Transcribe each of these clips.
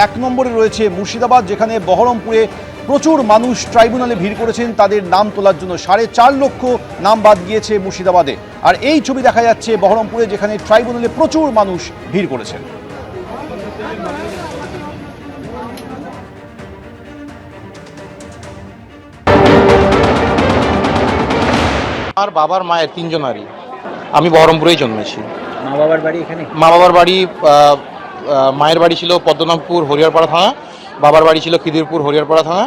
এক নম্বরে রয়েছে মুর্শিদাবাদ, যেখানে বহরমপুরে প্রচুর মানুষ ট্রাইব্যুনালে ভিড় করেছেন তাদের নাম তোলার জন্য। 4.5 লক্ষ নাম বাদ গিয়েছে মুর্শিদাবাদে। আর এই ছবি দেখা যাচ্ছে বহরমপুরে, যেখানে ট্রাইব্যুনালে প্রচুর মানুষ ভিড় করেছেন। আমার বাবার মায়ের তিনজনারই, আমি বহরমপুরেই জন্মেছি। মা বাবার বাড়ি এখানে? মা বাবার বাড়ি মায়ের বাড়ি ছিল পদ্মনাভপুর হরিয়ারপাড়া থানা, বাবার বাড়ি ছিল খিদিরপুর হরিয়ারপাড়া থানা।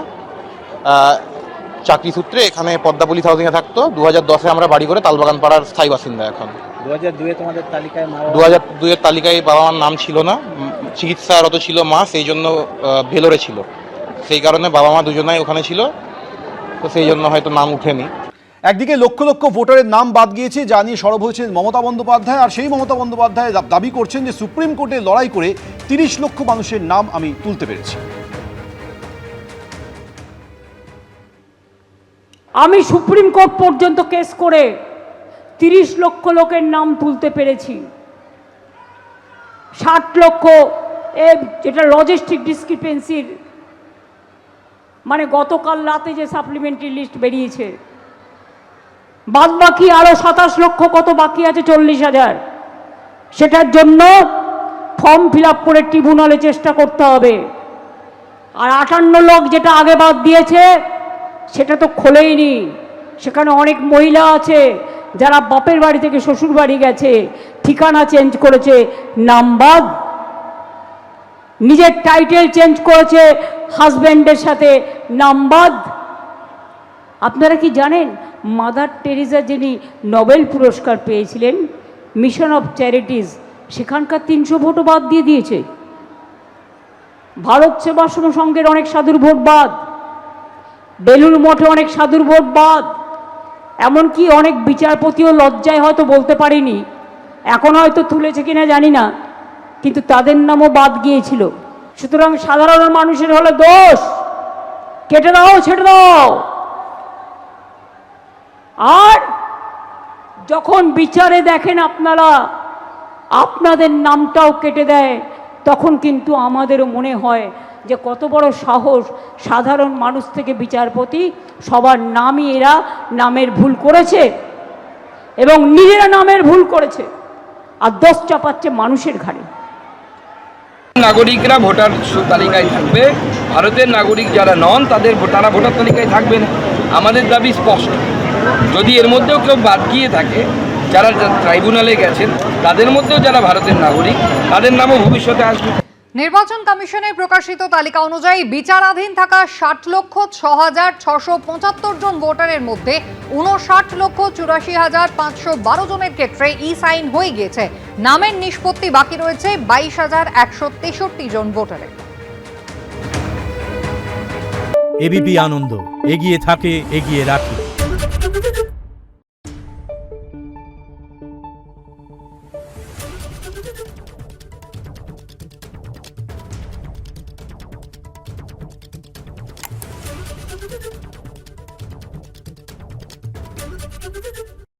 চাকরি সূত্রে এখানে পদ্মাপল্লী হাউজিংয়ে থাকতো। 2010-এ আমরা বাড়ি করে তালবাগান পাড়ার স্থায়ী বাসিন্দা। এখন 2002-এ তোমাদের তালিকায় 2002-এর তালিকায় বাবা মার নাম ছিল না, চিকিৎসারত ছিল মা, সেই জন্য ভেলোরে ছিল। সেই কারণে বাবা মা দুজনাই ওখানে ছিল, তো সেই জন্য হয়তো নাম উঠেনি। একদিকে লক্ষ লক্ষ ভোটারের নাম বাদ গিয়েছে, যা নিয়ে সরব হয়েছেন মমতা বন্দ্যোপাধ্যায়। আর সেই মমতা বন্দ্যোপাধ্যায় দাবি করছেন যে সুপ্রিম কোর্টে লড়াই করে 30 লক্ষ মানুষের নাম আমি তুলতে পেরেছি। আমি সুপ্রিম কোর্ট পর্যন্ত কেস করে 30 লক্ষ লোকের নাম তুলতে পেরেছি। 60 লক্ষ যেটা লজিস্টিক ডিসক্রিপেন্সির, মানে গতকাল রাতে যে সাপ্লিমেন্টারি লিস্ট বেরিয়েছে, বাদ বাকি আরো 27 লক্ষ কত বাকি আছে, 40,000। সেটার জন্য ফর্ম ফিল আপ করে ট্রিব্যুনালে চেষ্টা করতে হবে। আর 58 লক্ষ যেটা আগে বাদ দিয়েছে সেটা তো খোলেইনি। সেখানে অনেক মহিলা আছে যারা বাপের বাড়ি থেকে শ্বশুর বাড়ি গেছে, ঠিকানা চেঞ্জ করেছে, নাম বাদ। নিজের টাইটেল চেঞ্জ করেছে, হাজব্যান্ডের সাথে নাম বাদ। আপনারা কি জানেন মাদার টেরিজা যিনি নোবেল পুরস্কার পেয়েছিলেন, মিশন অফ চ্যারিটিজ, সেখানকার 300 ভোটও বাদ দিয়ে দিয়েছে। ভারত সেবাশ্রম সংঘের অনেক সাধুর ভোট বাদ, বেলুর মঠে অনেক সাধুর ভোট বাদ। এমনকি অনেক বিচারপতিও লজ্জায় হয়তো বলতে পারিনি, এখন হয়তো তুলেছে কিনা জানি না, কিন্তু তাদের নামও বাদ গিয়েছিল। সুতরাং সাধারণ মানুষের হলে দোষ, কেটে দাও, ছেড়ে দাও। আর যখন বিচারে দেখেন আপনারা আপনাদের নামটাও কেটে দেয়, তখন কিন্তু আমাদেরও মনে হয় যে কত বড় সাহস। সাধারণ মানুষ থেকে বিচারপতি সবার নামই এরা নামের ভুল করেছে এবং নিজেরা নামের ভুল করেছে, আর দোষ চাপাচ্ছে মানুষের ঘাড়ে। নাগরিকরা ভোটার তালিকায় থাকবে, ভারতের নাগরিক যারা নন তারা ভোটার তালিকায় থাকবে না। আমাদের দাবি স্পষ্ট, যদি এর মধ্যেও কেউ বাদ গিয়ে থাকে, যারা ট্রাইব্যুনালে গেছেন তাদের মধ্যেও যারা ভারতের নাগরিক, তাদের নামও ভবিষ্যতে আসবে। নির্বাচন কমিশনের প্রকাশিত তালিকা অনুযায়ী বিচারাধীন থাকা 60,06,675 জন ভোটারের মধ্যে 59,84,512 জনের ক্ষেত্রে ই সাইন হয়ে গিয়েছে। নামের নিষ্পত্তি বাকি রয়েছে 22,163 জন ভোটারের। এবিপি আনন্দ, এগিয়ে থাকে, এগিয়ে রাখে।